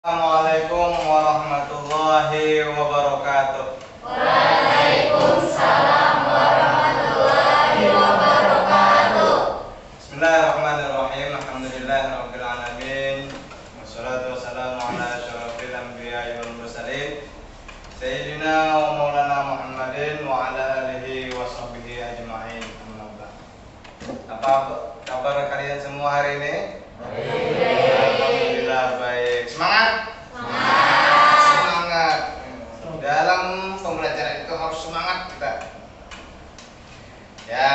Assalamualaikum warahmatullahi wabarakatuh. Waalaikumsalam warahmatullahi wabarakatuh. Bismillahirrahmanirrahim. Alhamdulillahirabbil alamin. Wassalatu wassalamu ala asyrofil anbiya'i wal mursalin Sayyidina wa maulana Muhammadin wa ala alihi wa sahbihi ajma'in. Amma ba'd. Apa kabar kalian semua hari ini? Alhamdulillah baik. Semangat? Semangat. Dalam pembelajaran itu harus semangat kita. Ya.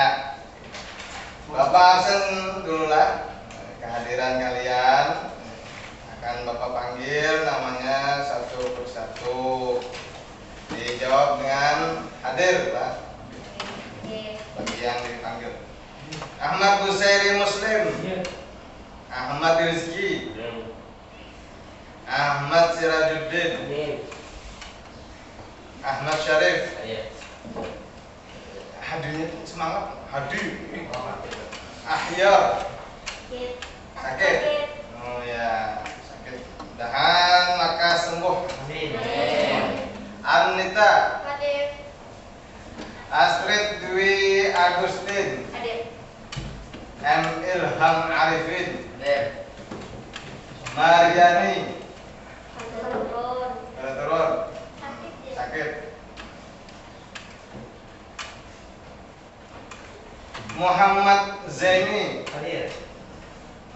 Bapak absen dulu lah. Kehadiran kalian akan Bapak panggil namanya satu persatu. Dijawab dengan hadir lah. Bagi yang dipanggil. Ahmad Busairi Muslim. Ahmad Rizki, Ahmad Sirajuddin, Ahmad Syarif. Hadirnya semangat, hadir. Ahyar, sakit. Oh ya, sakit. Mudahan maka sembuh. Anita, Astrid Dwi Agustin, M. Ilham Arifin, Mariani, turun, sakit. Muhammad Zaini,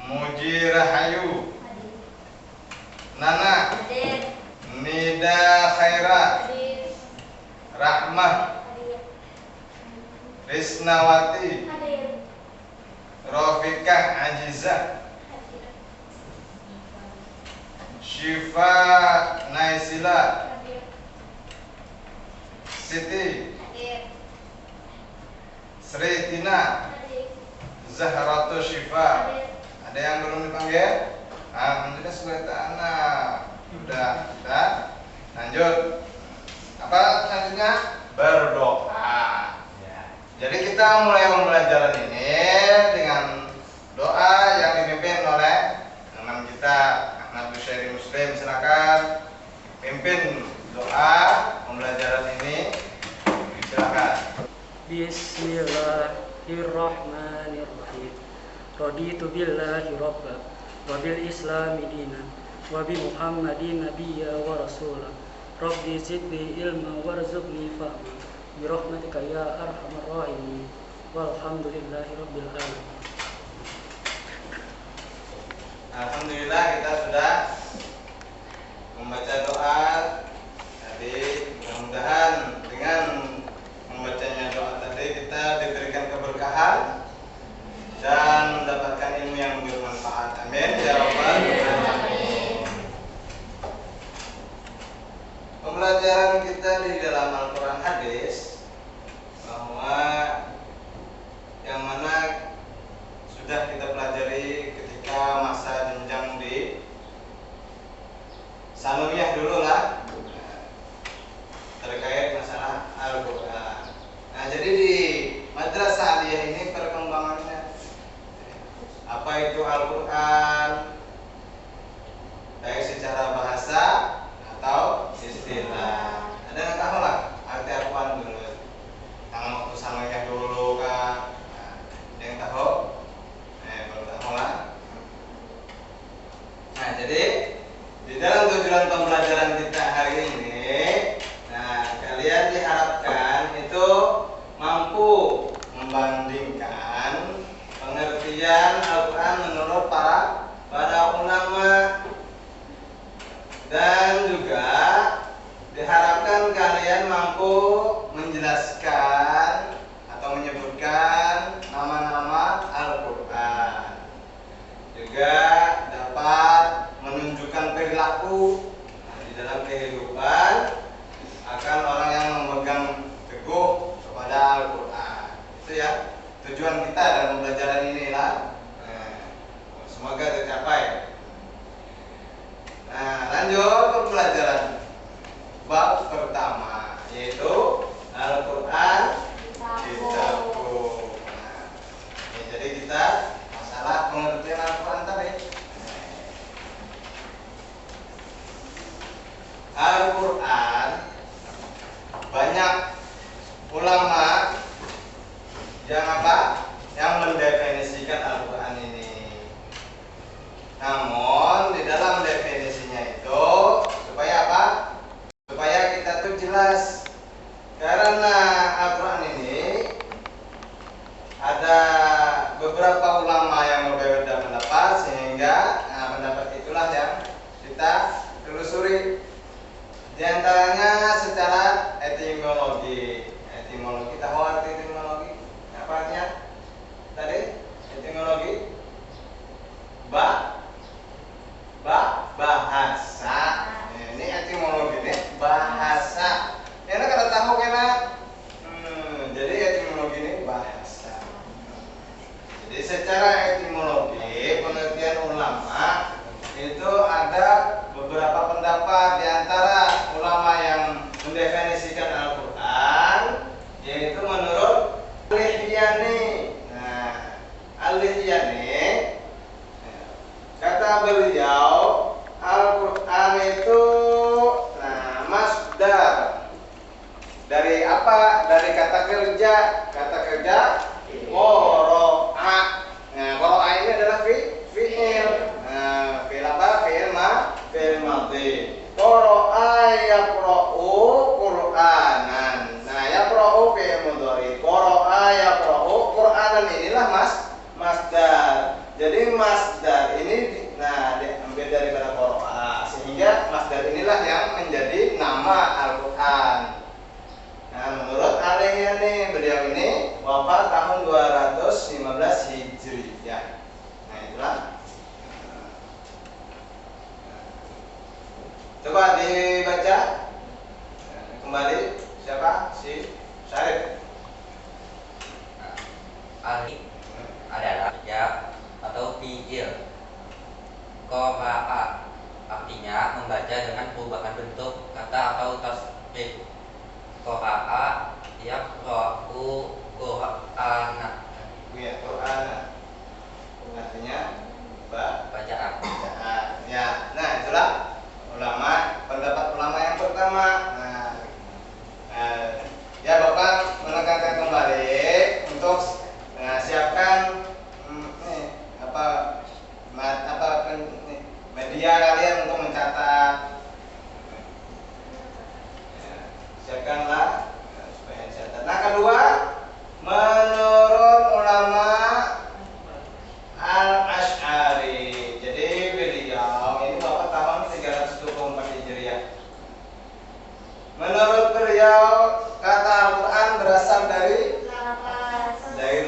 Muji Rahayu, Nana, Nida Khaira, Rahmah, Risnawati, Rofikah Ajizah, Syifa Naisila, Siti, Sri Tina, Zahratu Syifa. Ada yang belum dipanggil? Alhamdulillah sudah anak. Udah. Lanjut. Apa selanjutnya? Berdoa. Jadi kita mulai pembelajaran ini dengan doa yang dipimpin oleh teman kita Ahmad Busairi Muslim. Silakan pimpin doa pembelajaran ini. Silakan. Bismillahirrahmanirrahim. Raditu billahi rabba wa bil islami dinan wa bi Muhammadin nabiyya wa rasula. Rabbi zidni ilma warzuqni fahma bi rahmatika ya arhamar rahimin. Walhamdulillahi rabbil alamin. Alhamdulillah kita sudah membaca doa tadi. Mudah-mudahan dengan membacanya doa tadi kita diberikan keberkahan dan mendapatkan ilmu yang bermanfaat. Amin ya rabbal alamin. Pembelajaran kita di dalam Al-Quran hadis bahwa yang mana sudah kita pelajari ketika masa jenjang di sanawiyah dulu lah, terkait masalah Al-Quran. Nah, jadi di madrasah aliyah ini perkembangannya apa itu Al-Quran, baik secara bahasa atau istilah. Ada yang tahu lah arti Al-Quran dulu, tangan waktu sanawiyah dulu kan? Ada yang tahu? Baru tahu lah. Nah, jadi di dalam tujuan pembelajaran kita hari ini, nah kalian diharapkan itu mampu membandingkan pengertian Al-Quran menurut para ulama, dan juga diharapkan kalian mampu menjelaskan atau menyebutkan nama-nama Al-Quran, juga dapat menunjukkan perilaku di dalam kehidupan akan orang yang memegang teguh kepada Al-Quran. Itu ya tujuan kita dalam pembelajaran ini lah. Semoga tercapai. Nah, lanjut pembelajaran bab pertama, yaitu Al-Quran Kitabku. Jadi kita masalah pengertian Al-Quran tadi. Al-Quran, banyak ulama yang yang mendefinisikan Al-Quran ini. Namun di dalam definisinya itu supaya supaya kita tuh jelas, karena Al-Quran ini ada beberapa ulama yang berbeda pendapat, sehingga pendapat itulah yang kita telusuri. Di antaranya secara etimologi. Tahu arti etimologi? Apa artinya? Tadi etimologi bahasa. Ini etimologi ini bahasa. Enak kalau tahu kena. Jadi etimologi ini bahasa. Jadi secara etimologi pengertian ulama itu ada beberapa pendapat. Di antara ulama yang mendefinisikan Al-Quran yaitu menurut Al-Lihyani. Nah, Al-Lihyani kata beliau, Al-Quran itu masdar dari apa? Dari kata kerja. Kata kerja qara'a. Nah, qara'a ini adalah fi'il. Fi'il apa? Fi'il madhi. Qara'a yaqra'u Qur'anan. Nah, yaqra'u fi'il mudhari. Qara'a yaqra'u Qur'anan, inilah masdar. Jadi masdar ini diambil daripada qara'a, sehingga masdar inilah yang menjadi nama Al-Quran. Nah, menurut Al-Lihyani, beliau ini wafat tahun 215 Hijriah. Nah, itulah. Coba dibaca kembali, siapa? Si Syarif. Alif adalah ya atau fi'il. Qara'a artinya membaca dengan perubahan bentuk kata atau tasrif. Qara'a yaqra'u Qur'ana. Ya, Qur'ana. Artinya bacaan. Ya, nah itulah pendapat ulama yang pertama. Ya Bapak menekankan kembali untuk siapkan media kalian untuk mencatat. Siapkanlah supaya dicatat. Nah, kedua, menurut ulama Al-Asy'ari. Jadi beliau ini wafat tahun 324 Hijriah. Menurut beliau, kata Al-Quran berasal dari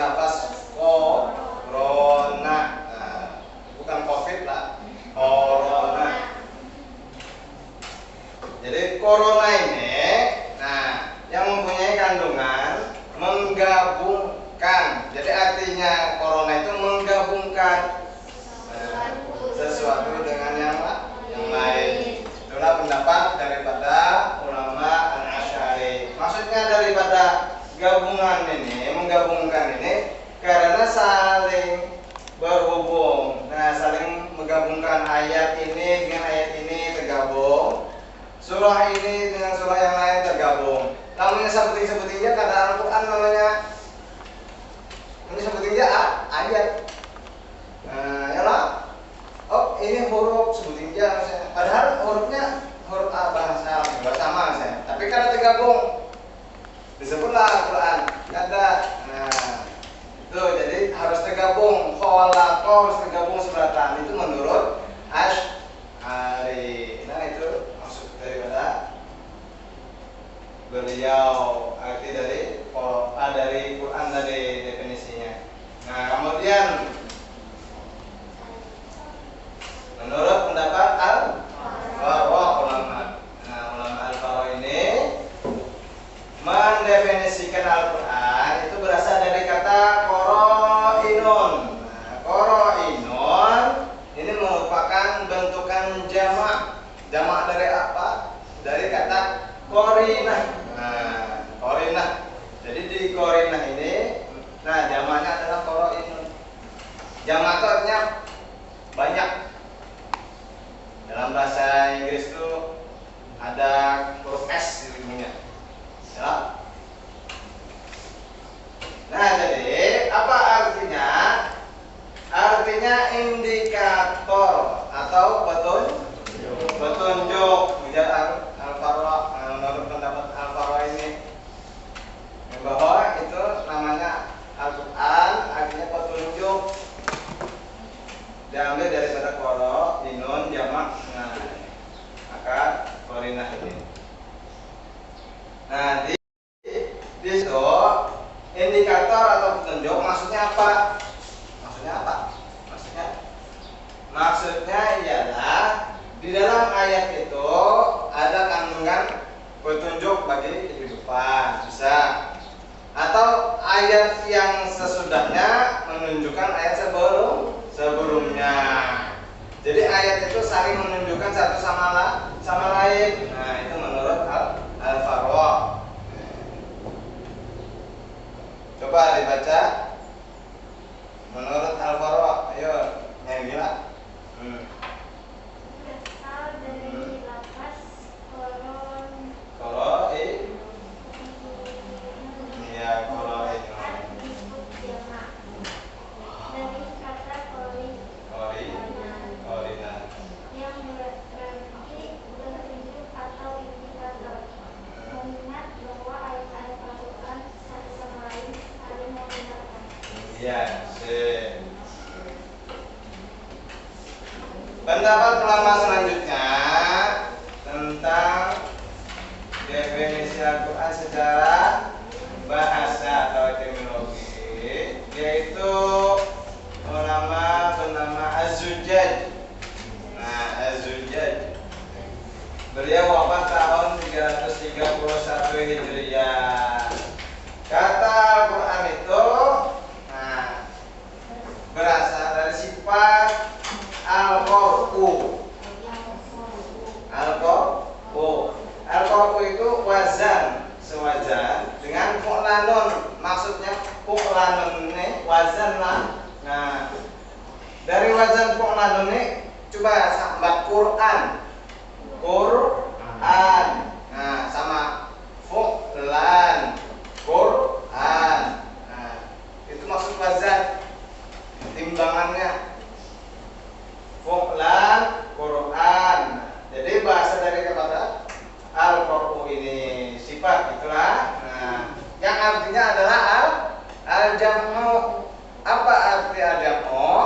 lafaz korona. Bukan covid lah, korona. Jadi corona ini yang mempunyai kandungan menggabungkan. Jadi artinya corona itu menggabungkan sesuatu dengan yang lain. Itulah pendapat daripada ulama Al-Asy'ari. Maksudnya daripada menggabungkan ini karena saling berhubung. Nah, saling menggabungkan ayat ini dengan ayat ini tergabung. Surah ini dengan surah yang lain tergabung. Namanya sebutin kata Al-Quran namanya. Ini sebutin ayat. Oh, ini huruf sebutin misalnya. Padahal hurufnya huruf bahasa Arab sama misalnya. Tapi karena tergabung disebutlah Al-Quran. Ada. Itu jadi harus tergabung. Khalaqa harus tergabung suratan. Itu menurut Asy'ari. Nah, itu maksud daripada beliau, arti dari Quran tadi definisinya. Nah, kemudian menurut pendapat Al-Fara'a ulama. Nah, ulama Al-Fara'a ini mendefinisikan Al-Quran itu berasal dari kata qarainun. Nah, qarainun ini merupakan bentukan jamak. Jamak dari apa? Dari kata qarinah. Nah, qarinah. Jadi di qarinah ini, jamaknya adalah qarainun. Jamak itu artinya banyak. Dalam bahasa Inggris itu ada ayat itu ada kandungan petunjuk bagi kehidupan, bisa. Atau ayat yang sesudahnya menunjukkan ayat sebelumnya. Jadi ayat itu saling menunjukkan satu sama lain. Nah, itu menurut Al-Farra. Coba dibaca menurut Al-Farra. Ayo, yang gila. Berasal dari lafaz Koroi. Iya, koroi. disebut jamak dari kata kori Korina. yang berarti petunjuk atau indikator, mengingat bahwa ayat-ayat Al-Quran satu sama lain saling membenarkan. Iya, sip. Pendapat ulama selanjutnya tentang definisi Al-Quran secara bahasa atau etimologi, yaitu ulama bernama Az-Zujjaj. Nah, Az-Zujjaj, beliau wafat tahun 331 Hijriah. Kata Al-Quran itu berasal dari sifat Al-Qur'u. Al-Qur'u itu wazan, sewazan dengan fu'lanun. Maksudnya fu'lanun ini wazan lah. Nah, dari wazan fu'lanun ini coba sambat Quran. Nah, sama fu'lan, Quran. Nah, itu maksud wazan, timbangannya. Fu'lan, Quran. Jadi bahasa dari kata Al-Qur'u ini sifat itulah. Nah, yang artinya adalah al-jam'u. Apa arti al-jam'u?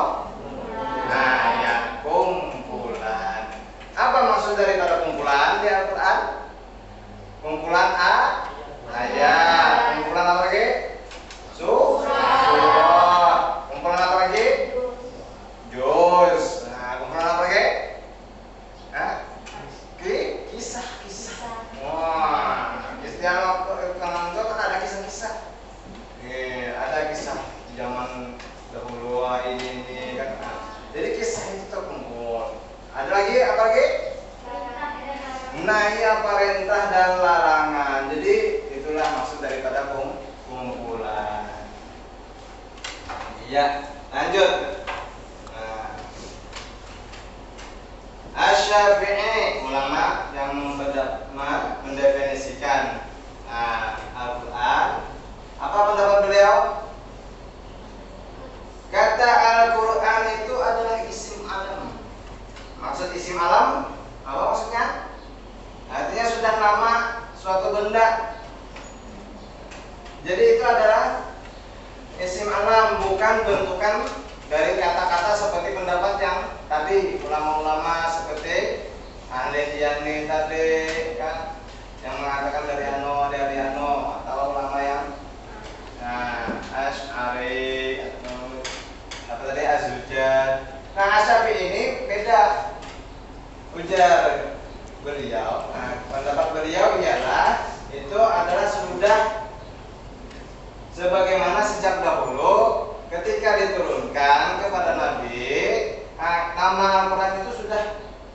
Nah, ya, kumpulan. Apa maksud dari kata kumpulan di Al-Quran? Kumpulan ayat. Kumpulan apa lagi? Surah. Kumpulan apa lagi? Juz. Nah, kumpulan apa lagi? Kisah-kisah. Wah, istilah kanan itu kan ada kisah-kisah. Ada kisah zaman dahulu ini kan. Jadi kisah itu terkumpul. Ada lagi apa lagi? Nahi perintah dan larangan. Jadi itulah maksud daripada kumpulan. Iya, lanjut. Asy-Syafi'i, ulama yang mendefinisikan Al-Quran. Apa pendapat beliau? Kata Al-Quran itu adalah isim alam. Maksud isim alam apa maksudnya? Artinya sudah nama suatu benda. Jadi itu adalah isim alam, bukan bentukan dari kata-kata seperti pendapat yang tadi ulama-ulama seperti ahli diyani tadi kan, yang mengatakan dari ano atau ulama yang Asy'ari atau apa tadi Az-Zujjaj. Nah, Asy-Syafi'i ini beda. Ujar beliau, pendapat beliau ialah itu adalah sudah sebagaimana sejak dahulu ketika diturunkan kepada Nabi, nama Al-Quran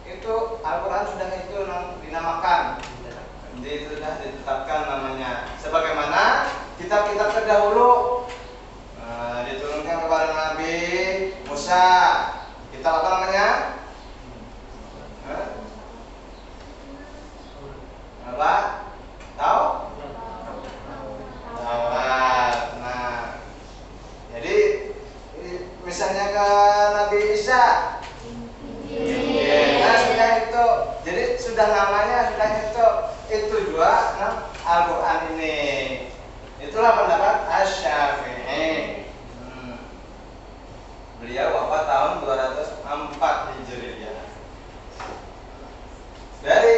itu Al-Quran sudah itu dinamakan. Jadi sudah ditetapkan namanya. Sebagaimana kitab-kitab terdahulu diturunkan kepada Nabi Musa. Kitab apa namanya? Apa? Tahu? Taurat. Nah, jadi misalnya ke Nabi Isa, nah sudah itu. Jadi sudah namanya sudah itu juga Al-Quran ini. Itulah pendapat Asy-Syafi'i. Beliau wafat tahun 204 Hijriah. Dari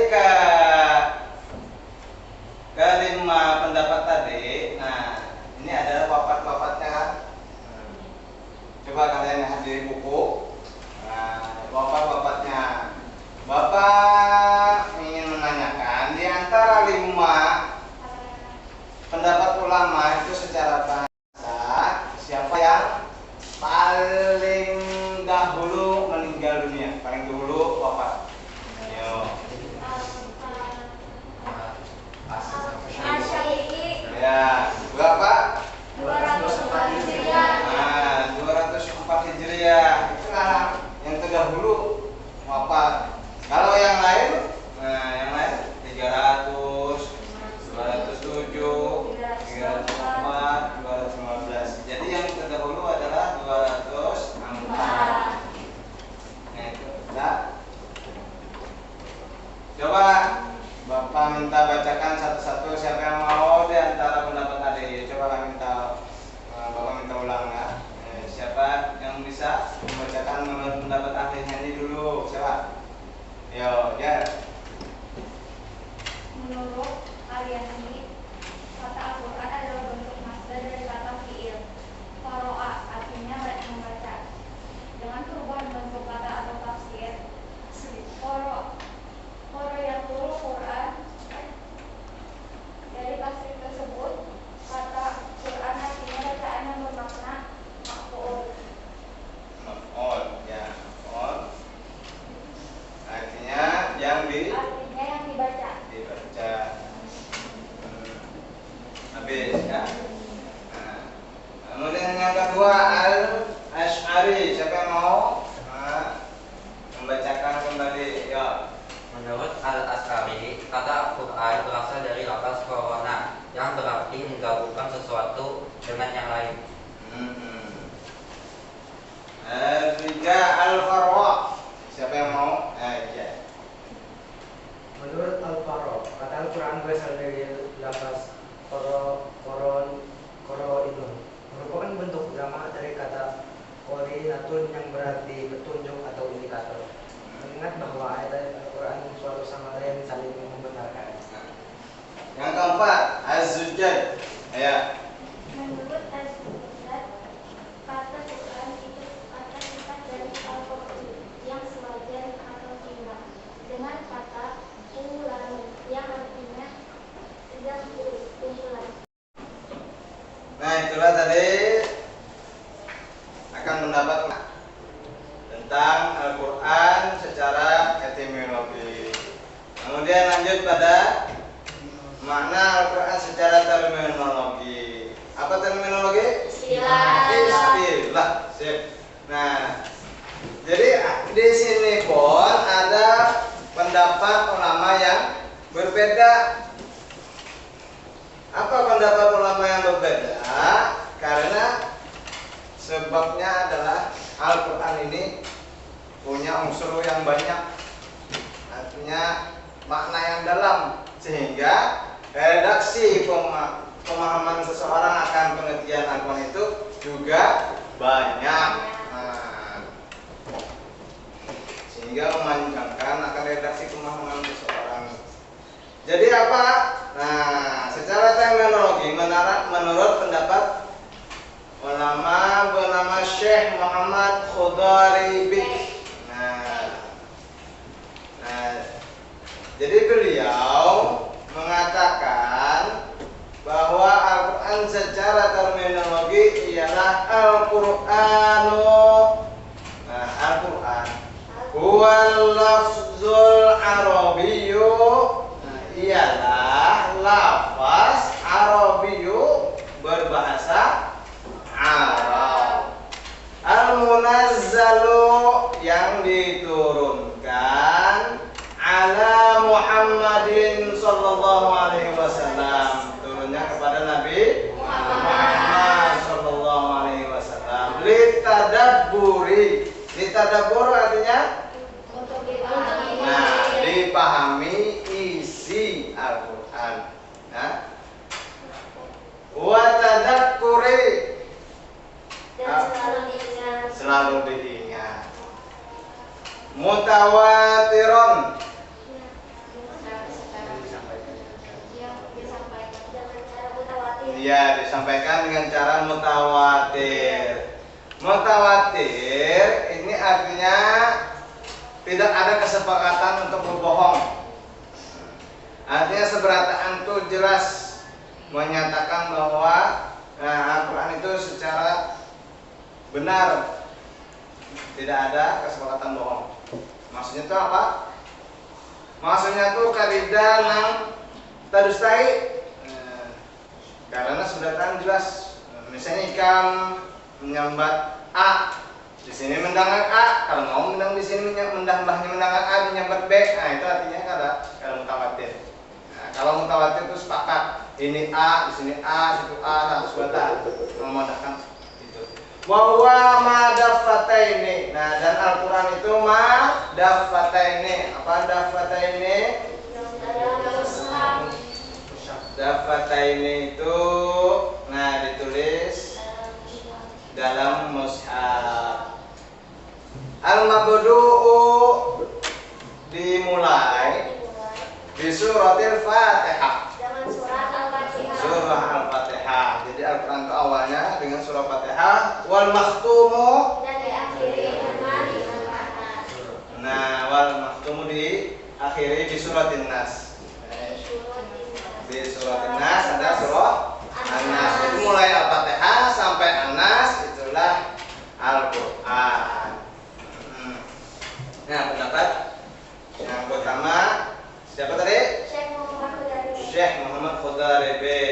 kelima pendapat tadi, nah ini adalah wafat-wafatnya kan. Coba kalian lihat di buku. Nah, wafat-wafatnya Bapak Coba Bapak minta bacakan satu-satu siapa yang mau di antara pendapat adik. Coba kami minta Bapak minta ulang ya. Siapa yang bisa membacakan menurut pendapat ahlinya ini dulu? Siapa? Yo, ya. Menurut kalian ini, kata Al-Quran adalah bentuk masdar dari kata fi'il. Qara'a artinya membaca. Dengan perubahan bentuk kata atau tafsir, Qarayatul Quran, dari tafsir tersebut, kata Quran artinya bacaan yang bermakna maf'ul. Maf'ul, ya. Maf'ul. Artinya yang Artinya yang dibaca. dibaca. Habis ya. Nah, kemudian yang kedua Al-Asy'ari. Siapa yang mau membacakan kembali? Ya. Menurut Al-Asy'ari, kata Quran berasal dari lafaz korona yang berarti menggabungkan sesuatu dengan yang lain. Tiga Al-Farwa. Siapa yang mau? Ya. Menurut Al-Faro, kata Al-Quran berasal dari lafaz koroidun, merupakan bentuk jamak dari kata korinatun yang berarti petunjuk atau indikator. Mengingat bahwa ayat Al-Quran suatu sama lain saling membenarkan. Yang keempat Az-Zujjaj. Ya. Menurut Az-Zujjaj, kata Quran itu kata sifat dari Al-Quran yang sewajar atau seimbang dengan kata ulang yang artinya sedang kumpulan. Nah, itulah tadi akan mendapat tentang Al-Quran secara etimologi. Kemudian lanjut pada makna Al-Quran secara terminologi. Apa terminologi? Istilah. Istilah. Sip. Nah, jadi di sini pun ada pendapat ulama yang berbeda. Apa pendapat ulama yang berbeda? Karena sebabnya adalah Al-Quran ini punya unsur yang banyak, artinya makna yang dalam, sehingga redaksi pemahaman seseorang akan pengertian Al-Quran itu juga banyak. Nah, sehingga memanjangkan akan redaksi pemahaman seseorang. Jadi apa? Nah, secara terminologi menurut pendapat ulama bernama Syekh Muhammad Khudaribi. Jadi beliau mengatakan bahwa Al-Quran secara terminologi ialah Al-Qur'anu. Nah, Al-Quran huwal lafzul arabiyyu, ialah lafaz Arabiyyu berbahasa Arab. Al-munazzalu yang diturunkan ala Muhammadin sallallahu alaihi wasallam, turunnya kepada Nabi Muhammad sallallahu alaihi wasallam. Litadabburi, litadabbur artinya Untuk dipahami. nah, dipahami isi Al-Quran. Nah, wa tadakkuri, Dan selalu diingat. selalu diingat. Mutawatiron, Yang disampaikan dengan cara mutawatir. ya disampaikan dengan cara mutawatir. Mutawatir ini artinya tidak ada kesepakatan untuk berbohong. Artinya seberataan itu jelas menyatakan bahwa Al-Quran itu secara benar, tidak ada kesepakatan bohong. Maksudnya itu apa? Maksudnya itu kaidah nang tadustai, karena sudah kan jelas. Misalnya ikan menyambat A, di sini mendengar A, kalau mau mendang di sini mendambahnya mendengar A menyambat B, nah itu artinya kalau mutawatir. Nah, kalau mutawatir itu sepakat, ini A, di sini A, situ A, harus batal, memudahkan itu. Wa huwa madafataini. Nah, dan Al-Qur'an itu madafataini. Apa dafataini? Dafataini itu ditulis dalam mushaf. Al-mabdu'u dimulai di suratil Fatihah. Dengan surat Al-Fatihah. Surah Al-Fatihah. Jadi Al-Qur'an itu awalnya dengan surah Fatihah. Wal makhtumu, Dan diakhiri dengan Al-Fatihah. nah wal makhtumu diakhiri di suratin Nas. Di suratin Nas ada surah An-Nas. Itu mulai Al-Fatihah sampai An-Nas itulah Al-Qur'an. Nah, pendapat yang pertama siapa tadi? Syekh Muhammad Hudari. Syekh Muhammad Khudaribi.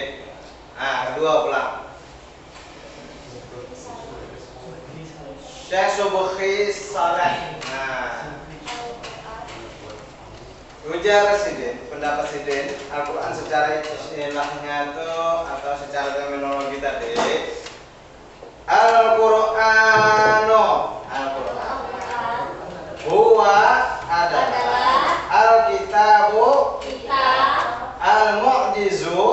Kedua ulang. Syekh Subhi Saleh. Ujar Sidin, pendapat Sidin, Al-Quran secara istilahnya itu atau secara terminologi tadi, Al-Qur'anu, huwa adalah Al-Kitabu Al-Mu'jizu,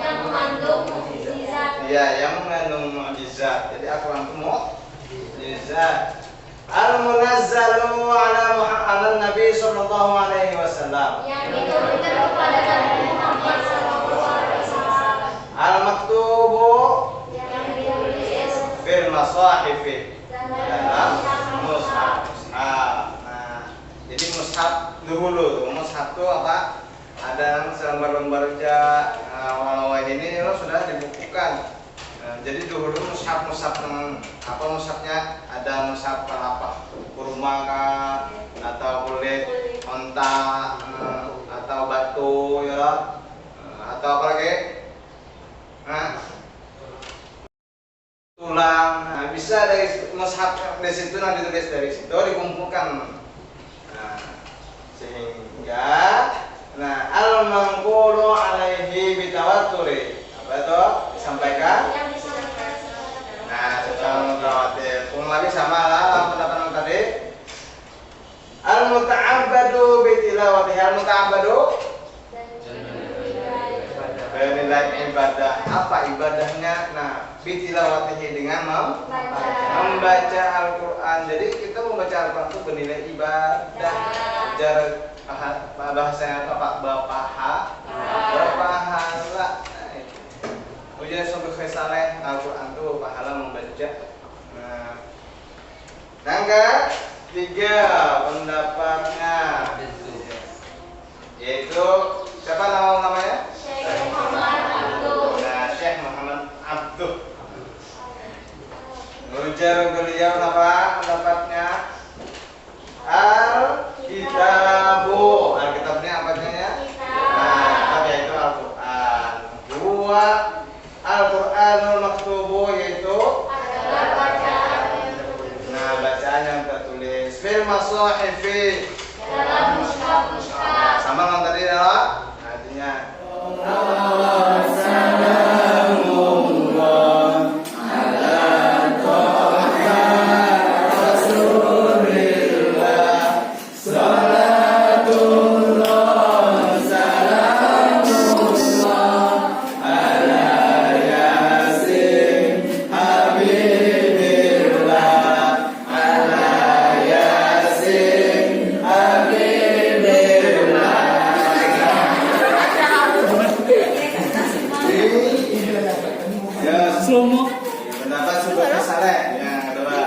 yang mengandung mukjizat. ya, yang mengandung mukjizat. Jadi Al-Quran itu mukjizat. Al-Munazzalu ala Nabi sallallahu alaihi wasallam. Yang diturunkan kepada Nabi Muhammad SAW. Al-Maktubu Yang ditulis fil masahifi, dalam dalam mushaf. Nah, jadi mushaf dulu, mushaf itu apa? Ada selembar-lembar walau ini sudah dibukukan. Jadi dulu mushaf yang apa mushafnya ada mushaf apa kurma atau kulit onta atau batu ya atau apa lagi tulang. Nah, bisa dari mushaf dari situ nanti ditulis dari situ dikumpulkan. Sehingga al-manqulu alaihi bitawaturi apa itu disampaikan. Nah, secara mutawatir. Lagi sama lah pendapat yang tadi. Al-muta'abbadu bitilawatihi. Al-muta'abbadu bernilai ibadah. Apa ibadahnya? Nah, bitilawatihi dengan membaca Al-Quran. Jadi kita membaca Al-Quran itu bernilai ibadah. Bahasanya apa Pak? Berpahala. Ujian Subhi Saleh, Al-Quran itu pahala membaca. Yang ketiga pendapatnya yaitu siapa namanya? Syekh Muhammad Abdul. Nah, Syekh Muhammad Abdul. Ujar beliau apa pendapatnya? Al-Kitabu. Al-Kitabnya apa artinya? Nah, yaitu Al-Quran. Dua Al-Qur'anul maktubu yaitu Adalah bacaan yang bacaan yang tertulis fil masahifi dalam mushaf-mushaf. sama yang tadi adalah artinya pendapat Subhi Saleh yang kedua.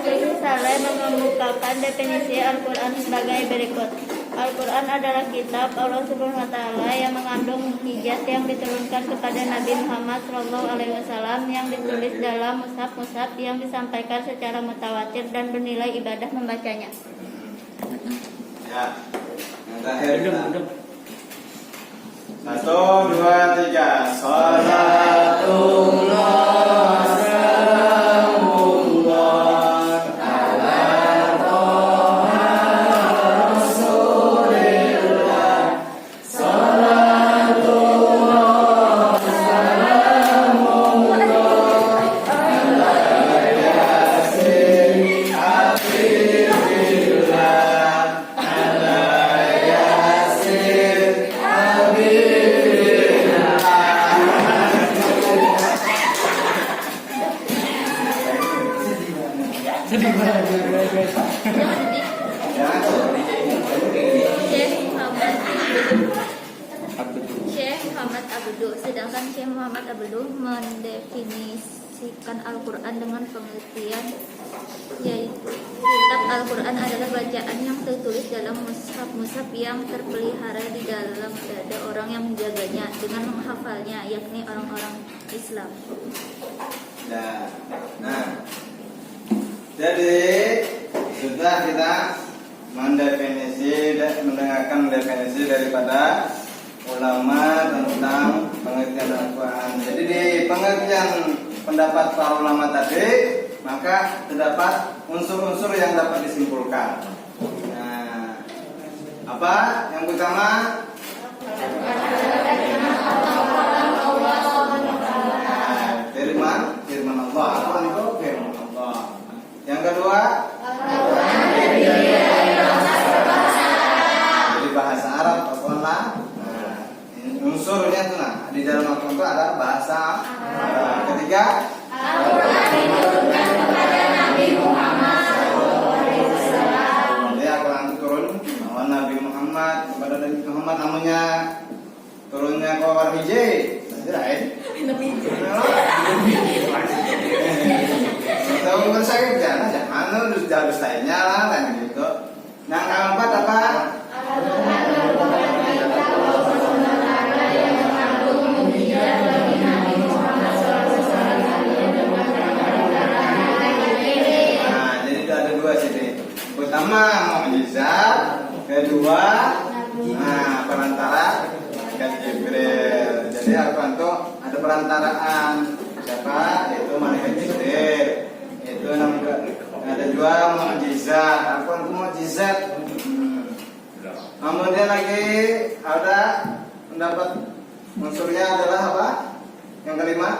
Subhi Saleh mengemukakan definisi Al-Quran sebagai berikut. Al-Quran adalah kitab Allah Subhanahu wa taala yang mengandung mukjizat yang diturunkan kepada Nabi Muhammad SAW yang ditulis dalam mushaf-mushaf yang disampaikan secara mutawatir dan bernilai ibadah membacanya. Ya. Yang terakhir. 1, 2, 3. Salatullah salamullah ala Toha Rasulillah. Salatullah salamullah ala Muhammad Abduh mendefinisikan Al-Quran dengan pengertian yaitu kitab Al-Quran adalah bacaan yang tertulis dalam mushaf yang terpelihara di dalam dada orang yang menjaganya dengan menghafalnya, yakni orang-orang Islam. Ya. Nah, jadi sudah kita mendengarkan definisi daripada ulama tentang pengertian Al-Quran. Jadi di pengertian pendapat para ulama tadi, maka terdapat unsur-unsur yang dapat disimpulkan. Nah, apa yang pertama? Firman Allah. Apa itu firman Allah? Yang kedua, jadi bahasa Arab Al-Quran. Unsurnya itu di dalam Al-Quran itu ada bahasa Arab. Ketiga, Al-Quran diturunkan kepada Nabi Muhammad. Jadi Al-Quran itu turun kepada Nabi Muhammad, kepada Nabi Muhammad namanya turunnya ke orang hijau. Lain. Tahu kan saya jangan harus tanya lah kan gitu. Yang keempat apa? Pertama mukjizat, kedua perantara Jibril. Jadi Al-Quran itu ada perantaraan siapa? Yaitu malaikat Jibril. Itu namanya ada dua mukjizat. Al-Quran itu mukjizat. Kemudian lagi ada pendapat unsurnya adalah apa? Yang kelima,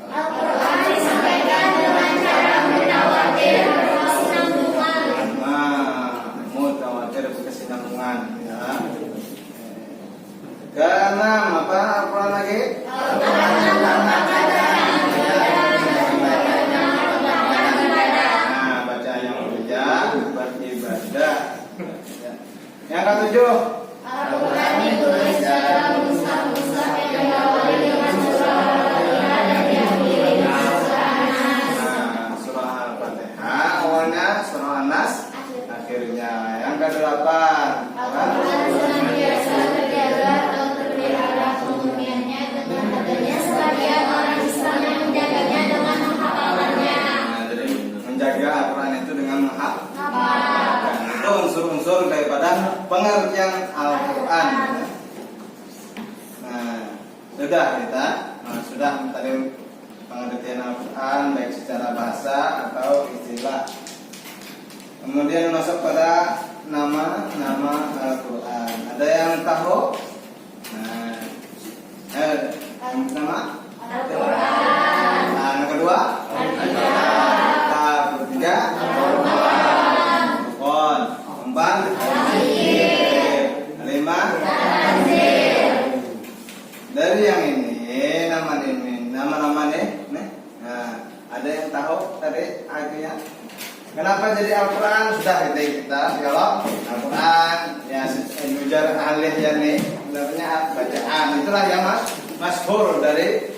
Al-Quran disampaikan dengan cara mutawatir. Kesinambungan ya. Keenam apa Al-Quran lagi? Nah, baca yang bijak, beribadah. Yang ketujuh, Al-Quran ditulis dalam mushaf yang diawali dengan surah Al-Fatihah, awalnya surah An-Nas, akhirnya. Yang kedelapan, Al-Quran senantiasa terjaga atau terpelihara kemuliaannya dengan adanya sebagian orang Islam yang menjaganya dengan menghafalkannya. Nah, jadi menjaga Al-Quran itu dengan menghafalkan. Itu unsur-unsur daripada pengertian Al-Quran. Nah, sudah tadi pengertian Al-Quran baik secara bahasa atau istilah. Kemudian masuk pada nama-nama Al-Quran. Ada yang tahu? Nah, yang pertama Al-Quran. Nah, yang kedua Al-Quran. Ketiga Al-Quran. Keempat Al-Zikr. Kelima Al-Zikr. Dari yang ini nama-nama nih. Nah, ada yang tahu tadi artinya? Kenapa jadi Al-Quran? Sudah kita kalau Al-Quran ya nujar alih ya nih namanya bacaan. Itulah yang masyhur dari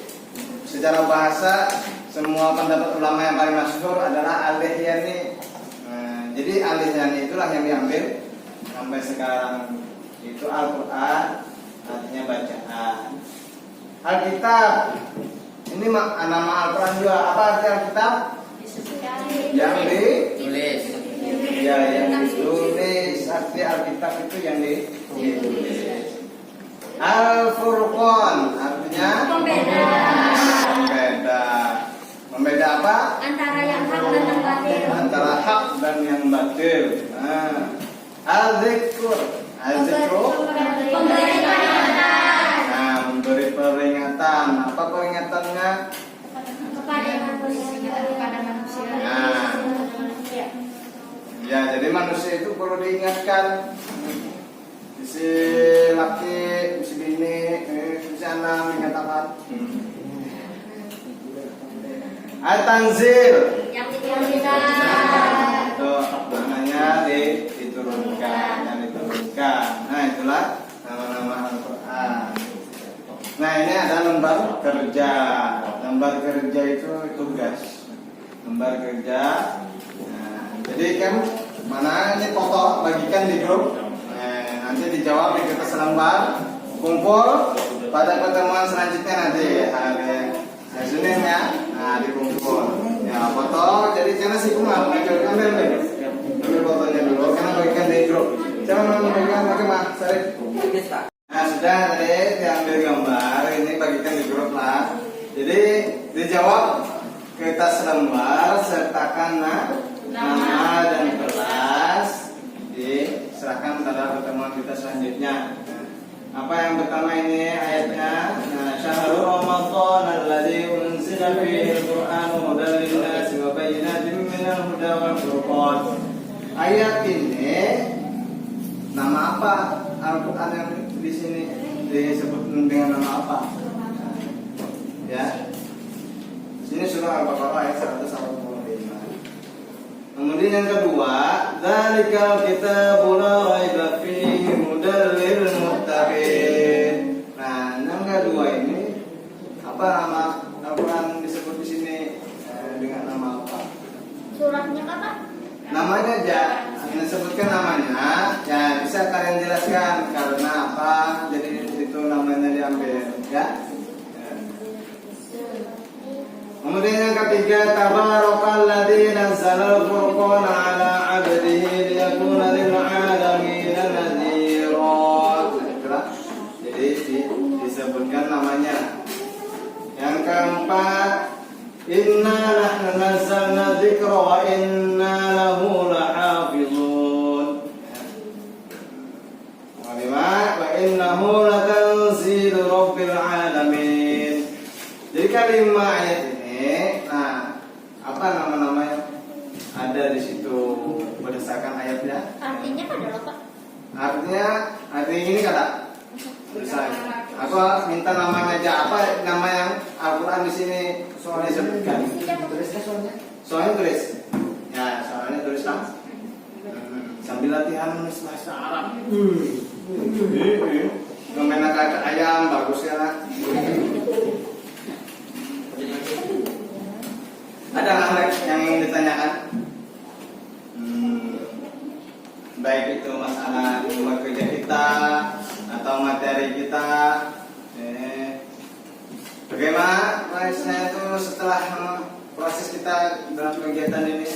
secara bahasa. Semua pendapat ulama yang paling masyhur adalah alih ya nih. Nah, jadi alih ya nih itulah yang diambil sampai sekarang. Itu Al-Quran artinya bacaan. Alkitab ini nama Al-Quran juga. Apa arti Alkitab? Yang ditulis. Ya, yang ditulis. Arti Alkitab itu yang ditulis. Al-Furqan artinya membeda apa? Antara yang hak dan yang batil. Antara hak dan yang batil. Nah, Al-Zikr. Memberi peringatan. Nah, memberi peringatan. Apa peringatannya? Kepada manusia. Nah, ya jadi manusia itu perlu diingatkan. Si laki, si bini, si anak mengatakan Al-Tanzil. Yang diturunkan. Itu namanya diturunkan, yang diturunkan. Nah, itulah nama-nama Al-Quran. Nah ini ada lembar kerja. Lembar kerja itu tugas. Lembar kerja. Nah, jadi kan mana ini foto bagikan di grup. Nanti dijawab di kertas lembar. Kumpul pada pertemuan selanjutnya nanti hari Senin ya. Nah dikumpul. Ya foto. Jadi jangan sih kumar. Ambil fotonya dulu. Karena bagikan di grup. Jangan membagikan pakai mas. Nah sudah tadi diambil gambar. Ini bagikan di grup lah. Jadi dijawab kertas lembar sertakan nama dan kelas, diserahkan pada pertemuan kita selanjutnya. Apa yang pertama ini ayatnya? Nah, syahrul Ramadan alladzi unzila fihi al-Qur'an hudan lin-nasi wa bayyinatin minal huda wal furqan. Ayat ini nama apa? Al-Qur'an yang di sini disebut dengan nama apa? Ya. Sini surah Al-Baqarah ayat 145. Kemudian yang kedua, dzalikal kitabu la raiba fihi hudal lil muttaqin. Nah, yang kedua ini apa nama Al-Qur'an disebut di sini dengan nama apa? Surahnya apa? Namanya aja, disebutkan namanya. Ya, bisa kalian jelaskan karena apa? Jadi itu namanya diambil, ya. Kemudian yang ketiga, tabarakalladzi nazzala al-furqana 'ala 'abdihi liyakuna lil 'alamin nadhira. Jadi disebutkan namanya. Yang keempat, inna nahnu nazzalna dzikra wa inna lahu lahafizun. Wa innahu latanzilu rabbil 'alamin. Jadi kalimat ayat ini, nah apa nama-namanya ada di situ berdasarkan ayatnya. Artinya adalah apa? Artinya ini kata tulisannya. Aku minta namanya aja, apa nama yang Al-Quran di sini soalnya disebutkan. Tulisnya soalnya. Soalnya tulis. Ya soalnya tulis lah. Sambil latihan menulis bahasa Arab. Ngomongin kata ayam bagus ya lah. Ada nggak yang ingin ditanyakan? Baik itu masalah rumah kerja kita atau materi kita. Bagaimana prosesnya itu setelah proses kita dalam kegiatan ini?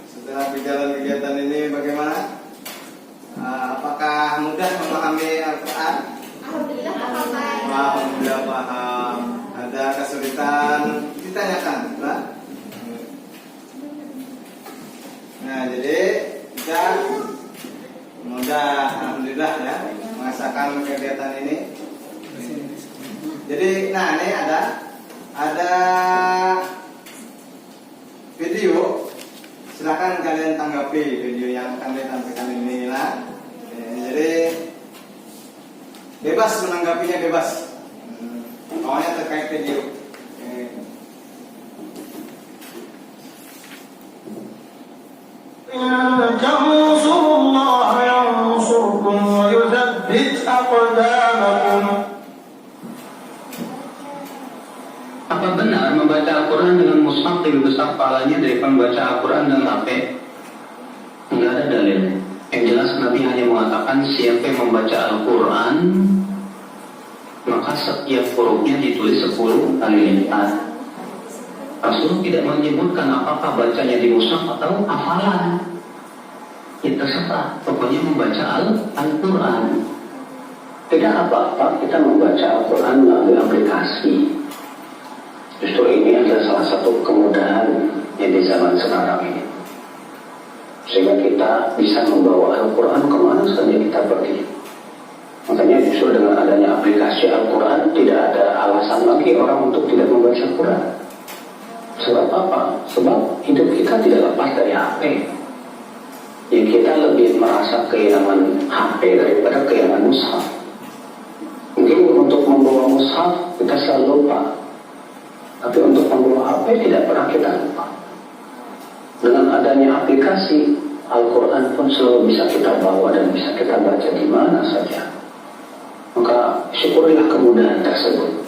Setelah berjalan kegiatan ini bagaimana? Apakah mudah memahami Al-Quran? Alhamdulillah paham. Ada kesulitan ditanyakan, nah. Nah, jadi kita mudah, alhamdulillah ya, merasakan kegiatan ini. Jadi, nah ini ada video. Silakan kalian tanggapi video yang akan ditampilkan ini lah. Jadi bebas menanggapinya, bebas. Pokoknya terkait video. Tansurullah yansurkum wa yuthabbit aqdamakum. Apa benar membaca Al-Quran dengan mushaf lebih besar pahalanya daripada membaca Al-Quran dengan HP? Tidak ada dalil. Yang jelas Nabi hanya mengatakan siapa yang membaca Al-Quran maka setiap hurufnya ditulis 10 kali lipat. Rasul tidak menyebutkan apakah bacanya di mushaf atau hafalan. Kita terserah, pokoknya membaca Al-Quran. Tidak apa-apa kita membaca Al-Quran melalui aplikasi. Justru ini adalah salah satu kemudahan yang di zaman sekarang ini. Sehingga kita bisa membawa Al-Quran kemana saja kita pergi. Makanya justru dengan adanya aplikasi Al-Quran tidak ada alasan lagi orang untuk tidak membaca Al-Quran. Sebab apa? Sebab hidup kita tidak lepas dari HP. Yang kita lebih merasa kehilangan HP daripada kehilangan mushaf. Mungkin untuk membawa mushaf kita selalu lupa, tapi untuk membawa HP tidak pernah kita lupa. Dengan adanya aplikasi Al-Quran pun selalu bisa kita bawa dan bisa kita baca di mana saja. maka syukurilah kemudahan tersebut.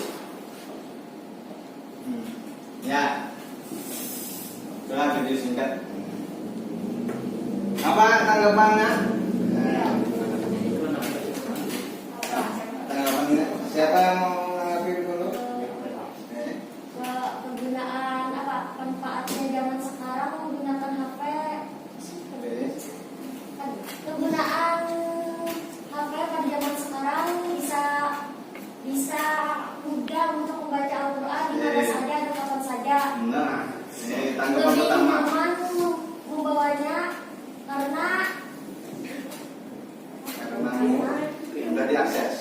Ya, itulah video singkat. Apa tanggapannya? Tanggapannya siapa yang mau menanggapi dulu? Kegunaan manfaatnya zaman sekarang menggunakan HP. Kegunaan HP pada zaman sekarang bisa mudah untuk membaca Al-Quran di mana saja dan kapan saja. Nah, ini tanggapan Lebih pertama. nyaman membawanya karena Sudah diakses.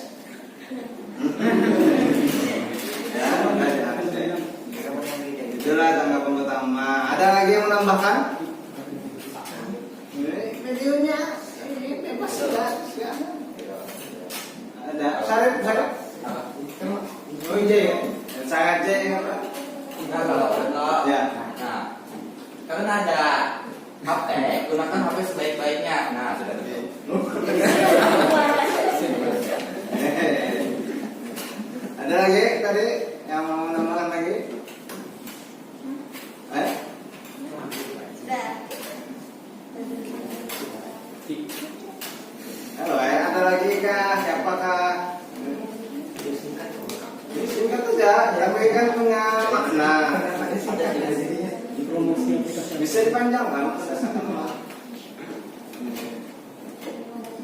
Ya, sudah diakses. Itulah tanggapan pertama. Ada lagi yang menambahkan? Ini videonya ini bebas sudah. Ada. Sarip. Oh iya, sangat J apa? Nah, kalau Ya. nah, karena ada HP, gunakan HP sebaik-baiknya. Nah, sudah betul. Ada lagi tadi yang mau menambahkan lagi? Halo, ada lagi kah? Siapakah? Singkat saja, yang kan punya makna. Bisa dipanjangkan.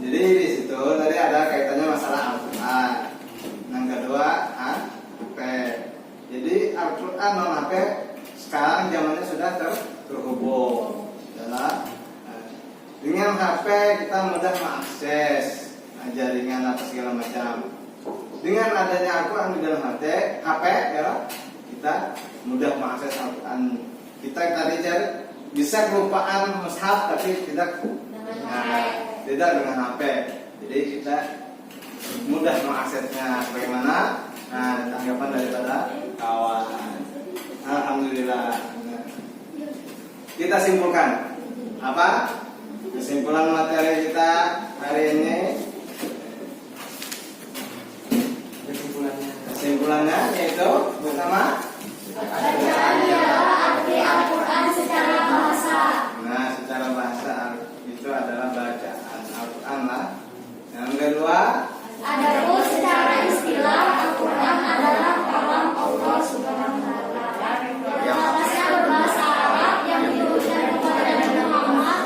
Jadi di situ tadi ada kaitannya masalah Al-Quran. Yang kedua, HP. Jadi Al-Quran non HP sekarang zamannya sudah terhubung. Dengan HP kita mudah mengakses jaringan atau segala macam. Dengan adanya Al-Quran di dalam HP ya, kita mudah mengakses Al-Quran. Kita tadi bisa kelupaan mushaf tapi tidak dengan HP. Jadi kita mudah mengaksesnya. Bagaimana? Nah, tanggapan daripada kawan. Alhamdulillah. Kita simpulkan apa? Kesimpulan materi kita hari ini. Kesimpulannya yaitu pertama, bacaan ialah arti Al-Quran secara bahasa. nah secara bahasa itu adalah bacaan Al-Quran lah. Yang kedua, Adapun secara istilah Al-Quran adalah kalam Allah Subhanahu wa Ta'ala yang atasnya berbahasa Arab yang diturunkan kepada Nabi Muhammad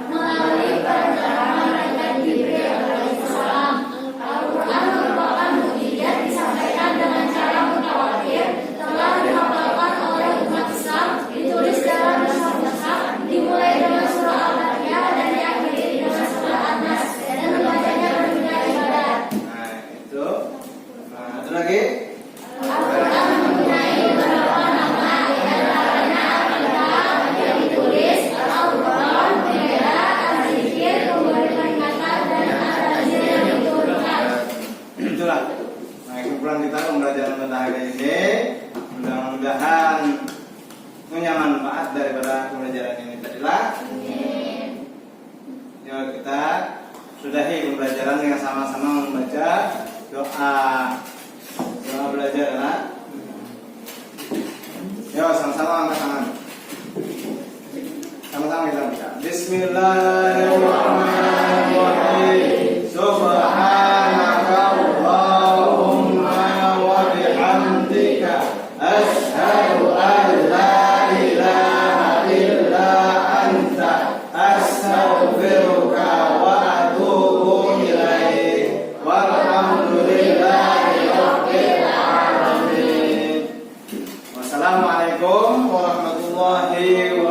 melalui perantaraan malaikat Jibril alaihissalam. Al-Quran merupakan mukjizat disampaikan dengan cara mutawatir, telah dihafalkan oleh umat Islam, ditulis dalam mushaf-mushaf, dimulai dengan surah Al-Fatihah dan diakhiri dengan surah An-Nas dan membacanya berguna ibadat. nah itu, itu lagi. Al-Quran mempunyai beberapa nama, di antaranya Al-Kitab yang ditulis, Al-Quran, Beda, Al-Zikir, pemberi peringatan, dan Al-Azir yang diturunkan. Itulah. Nah, kesimpulan kita pembelajaran pada hari ini, mudah-mudahan punya manfaat daripada pembelajaran ini tadilah. Ya, kita sudahi pembelajaran dengan sama-sama membaca doa belajar ya. Yo, sama-sama angkat tangan. Sama-sama kita baca. Bismillahirrahmanirrahim. Subhanaka Allahumma wa bihamdika asyhadu an la ilaha illa anta astaghfiruka wa atubu ilaik. Walhamdulillahi rabbil alamin. Wassalamualaikum warahmatullahi wabarakatuh.